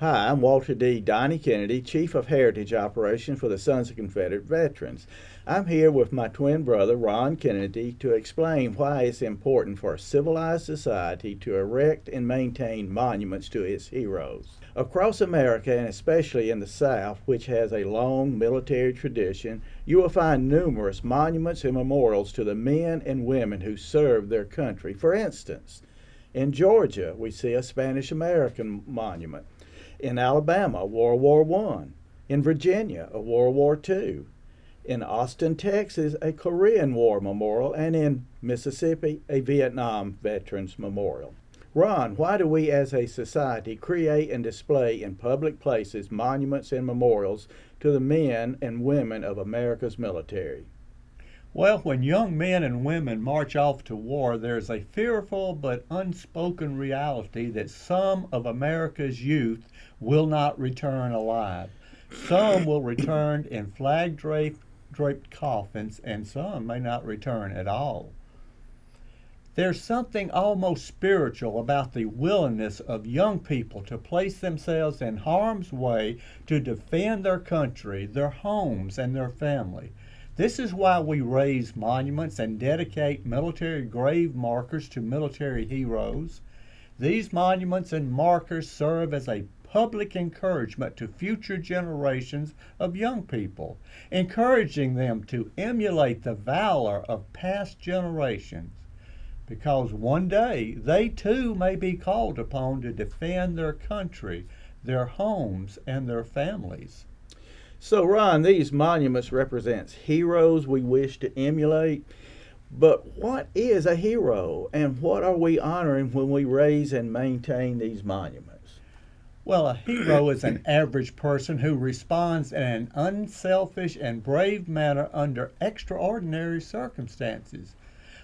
Hi, I'm Walter D. Donnie Kennedy, Chief of Heritage Operations for the Sons of Confederate Veterans. I'm here with my twin brother, Ron Kennedy, to explain why it's important for a civilized society to erect and maintain monuments to its heroes. Across America, and especially in the South, which has a long military tradition, you will find numerous monuments and memorials to the men and women who served their country. For instance, in Georgia, we see a Spanish-American monument. In Alabama, World War I. In Virginia, a World War II. In Austin, Texas, a Korean War memorial. And in Mississippi, a Vietnam Veterans Memorial. Ron, why do we as a society create and display in public places monuments and memorials to the men and women of America's military? Well, when young men and women march off to war, there's a fearful but unspoken reality that some of America's youth will not return alive. Some will return in flag-draped coffins, and some may not return at all. There's something almost spiritual about the willingness of young people to place themselves in harm's way to defend their country, their homes, and their family. This is why we raise monuments and dedicate military grave markers to military heroes. These monuments and markers serve as a public encouragement to future generations of young people, encouraging them to emulate the valor of past generations, because one day they too may be called upon to defend their country, their homes, and their families. So, Ron, these monuments represent heroes we wish to emulate. But what is a hero, and what are we honoring when we raise and maintain these monuments? Well, a hero is an average person who responds in an unselfish and brave manner under extraordinary circumstances.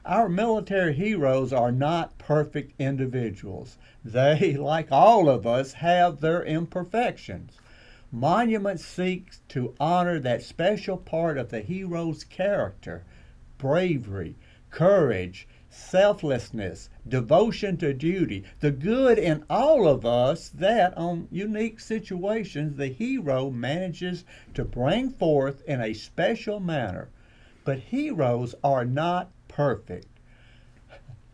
Our military heroes are not perfect individuals. They, like all of us, have their imperfections. Monuments seek to honor that special part of the hero's character: bravery, courage, selflessness, devotion to duty, the good in all of us that, on unique situations, the hero manages to bring forth in a special manner. But heroes are not perfect.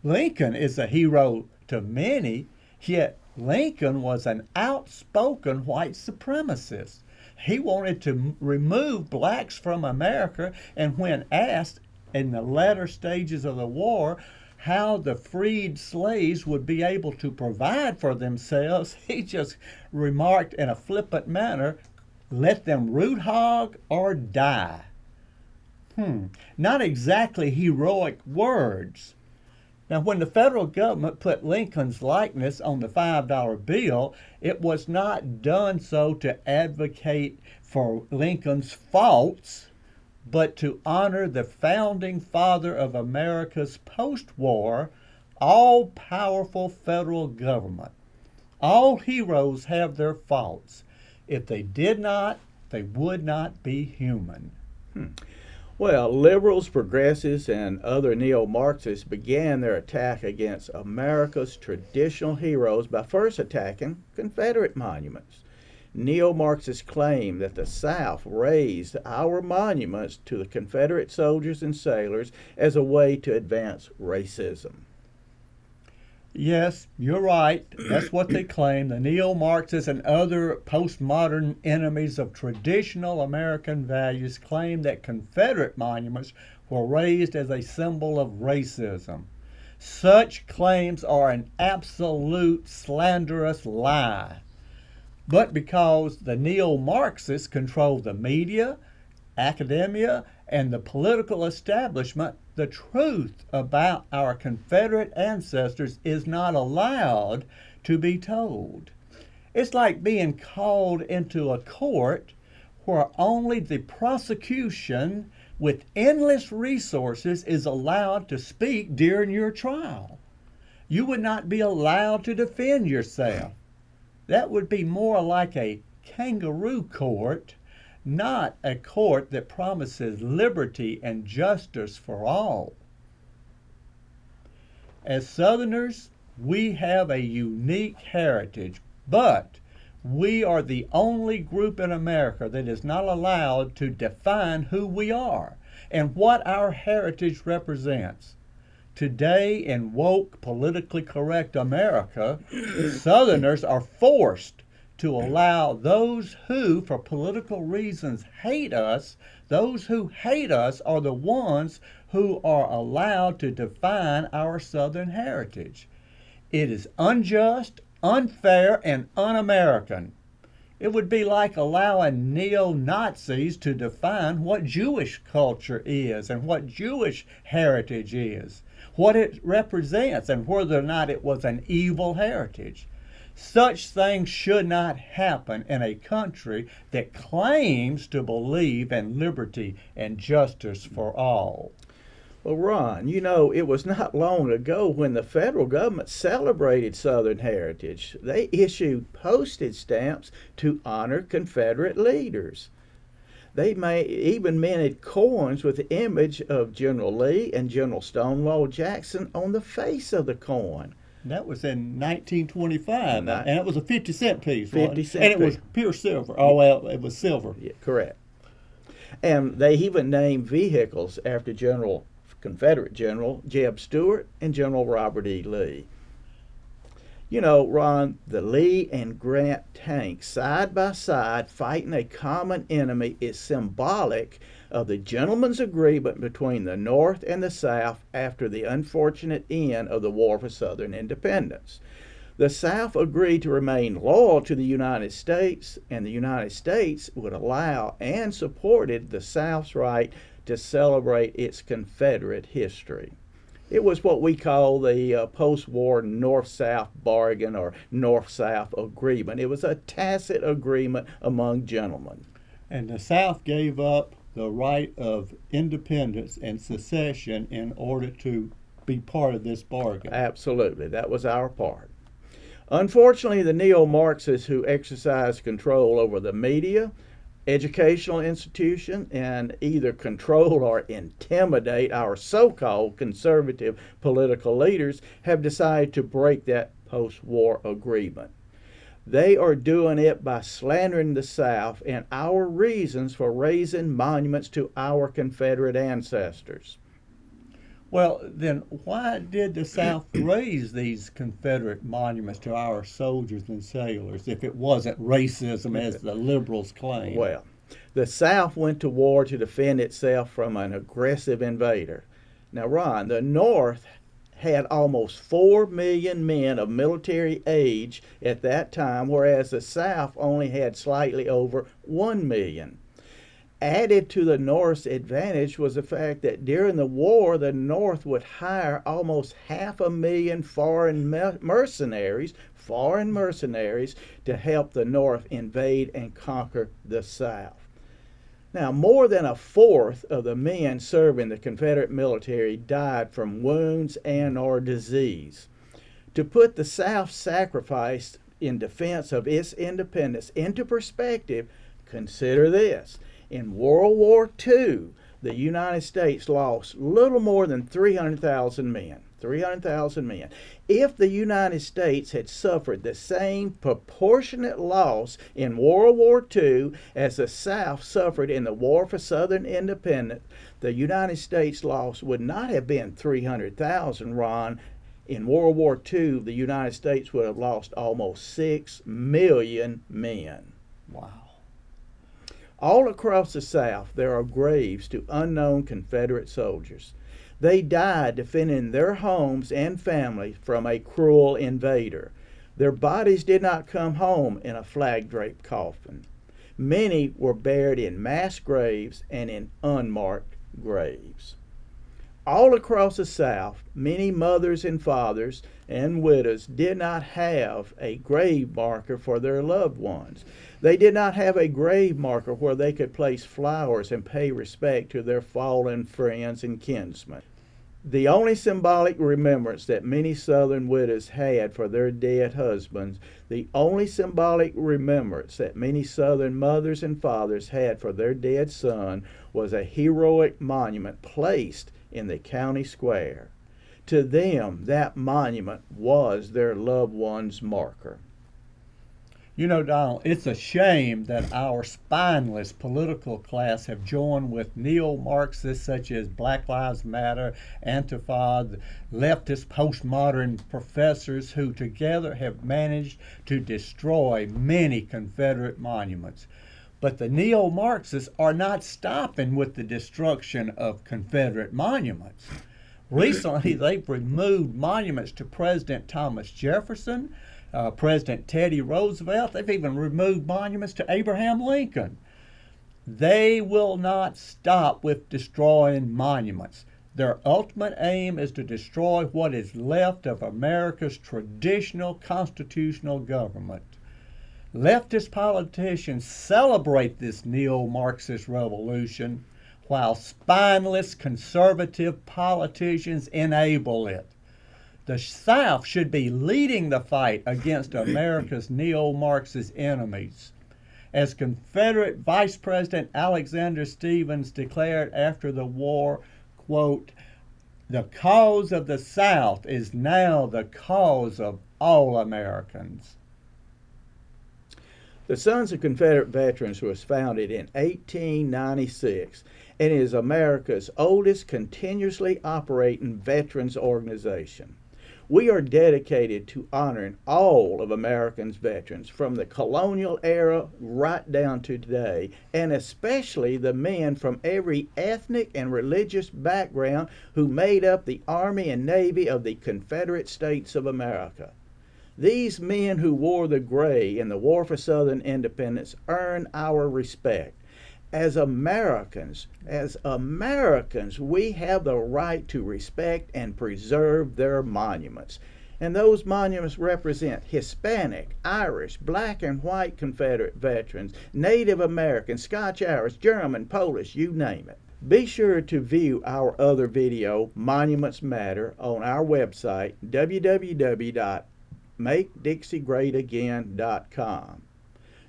Lincoln is a hero to many, yet Lincoln was an outspoken white supremacist. He wanted to remove blacks from America, and when asked in the latter stages of the war how the freed slaves would be able to provide for themselves, he just remarked in a flippant manner, "Let them root hog or die." Not exactly heroic words. Now, when the federal government put Lincoln's likeness on the $5 bill, it was not done so to advocate for Lincoln's faults, but to honor the founding father of America's post-war, all-powerful federal government. All heroes have their faults. If they did not, they would not be human. Well, liberals, progressives, and other neo-Marxists began their attack against America's traditional heroes by first attacking Confederate monuments. Neo-Marxists claim that the South raised our monuments to the Confederate soldiers and sailors as a way to advance racism. Yes, you're right. That's what they claim. The neo-Marxists and other postmodern enemies of traditional American values claim that Confederate monuments were raised as a symbol of racism. Such claims are an absolute slanderous lie. But because the neo-Marxists control the media, academia, and the political establishment, the truth about our Confederate ancestors is not allowed to be told. It's like being called into a court where only the prosecution with endless resources is allowed to speak during your trial. You would not be allowed to defend yourself. That would be more like a kangaroo court, not a court that promises liberty and justice for all. As Southerners, we have a unique heritage, but We are the only group in America that is not allowed to define who we are and what our heritage represents. Today, in woke, politically correct America, Southerners are forced to allow those who, for political reasons, hate us, those who hate us are the ones who are allowed to define our Southern heritage. It is unjust, unfair, and un-American. It would be like allowing neo-Nazis to define what Jewish culture is and what Jewish heritage is, what it represents, and whether or not it was an evil heritage. Such things should not happen in a country that claims to believe in liberty and justice for all. Well, Ron, you know, it was not long ago when the federal government celebrated Southern heritage. They issued postage stamps to honor Confederate leaders. They even minted coins with the image of General Lee and General Stonewall Jackson on the face of the coin. That was in 1925, and it was a 50-cent piece. 50-cent and it was pure silver. Oh, well, it was silver. Yeah, correct. And they even named vehicles after Confederate General Jeb Stuart and General Robert E. Lee. You know, Ron, the Lee and Grant tanks side by side fighting a common enemy is symbolic of the gentleman's agreement between the North and the South after the unfortunate end of the War for Southern Independence. The South agreed to remain loyal to the United States, and the United States would allow and supported the South's right to celebrate its Confederate history. It was what we call the post-war North-South bargain or North-South agreement. It was a tacit agreement among gentlemen. And the South gave up the right of independence and secession in order to be part of this bargain. Absolutely. That was our part. Unfortunately, the neo-Marxists who exercise control over the media, educational institution, and either control or intimidate our so-called conservative political leaders have decided to break that post-war agreement. They are doing it by slandering the South and our reasons for raising monuments to our Confederate ancestors. Well, then why did the South raise these Confederate monuments to our soldiers and sailors if it wasn't racism as the liberals claim? Well, the South went to war to defend itself from an aggressive invader. Now, Ron, the North had almost 4 million men of military age at that time, whereas the South only had slightly over 1 million. Added to the North's advantage was the fact that during the war, the North would hire almost 500,000 foreign mercenaries to help the North invade and conquer the South. Now, more than a fourth of the men serving the Confederate military died from wounds and or disease. To put the South's sacrifice in defense of its independence into perspective, consider this. In World War II, the United States lost little more than 300,000 men. 300,000 men. If the United States had suffered the same proportionate loss in World War II as the South suffered in the War for Southern Independence, the United States loss would not have been 300,000, Ron. In World War II, the United States would have lost almost 6 million men. Wow. All across the South, there are graves to unknown Confederate soldiers. They died defending their homes and families from a cruel invader. Their bodies did not come home in a flag-draped coffin. Many were buried in mass graves and in unmarked graves. All across the South, many mothers and fathers and widows did not have a grave marker for their loved ones. They did not have a grave marker where they could place flowers and pay respect to their fallen friends and kinsmen. The only symbolic remembrance that many Southern widows had for their dead husbands, the only symbolic remembrance that many Southern mothers and fathers had for their dead son was a heroic monument placed in the county square. To them, that monument was their loved one's marker. You know, Donald, it's a shame that our spineless political class have joined with neo-Marxists such as Black Lives Matter, Antifa, leftist postmodern professors who together have managed to destroy many Confederate monuments. But the neo-Marxists are not stopping with the destruction of Confederate monuments. Recently, they've removed monuments to President Thomas Jefferson, President Teddy Roosevelt. They've even removed monuments to Abraham Lincoln. They will not stop with destroying monuments. Their ultimate aim is to destroy what is left of America's traditional constitutional government. Leftist politicians celebrate this neo-Marxist revolution, while spineless conservative politicians enable it. The South should be leading the fight against America's neo-Marxist enemies. As Confederate Vice President Alexander Stephens declared after the war, quote, "The cause of the South is now the cause of all Americans." The Sons of Confederate Veterans was founded in 1896 and is America's oldest continuously operating veterans organization. We are dedicated to honoring all of Americans' veterans from the colonial era right down to today, and especially the men from every ethnic and religious background who made up the Army and Navy of the Confederate States of America. These men who wore the gray in the War for Southern Independence earn our respect. As Americans, we have the right to respect and preserve their monuments. And those monuments represent Hispanic, Irish, black and white Confederate veterans, Native American, Scotch-Irish, German, Polish, you name it. Be sure to view our other video, Monuments Matter, on our website, www.makedixie.com.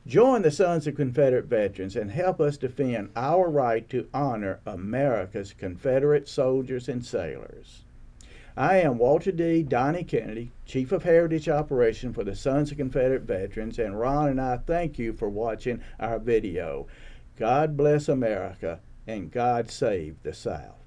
Join the Sons of Confederate Veterans and help us defend our right to honor America's Confederate soldiers and sailors. I am Walter D. Donnie Kennedy, Chief of Heritage Operations for the Sons of Confederate Veterans, and Ron and I thank you for watching our video. God bless America, and God save the South.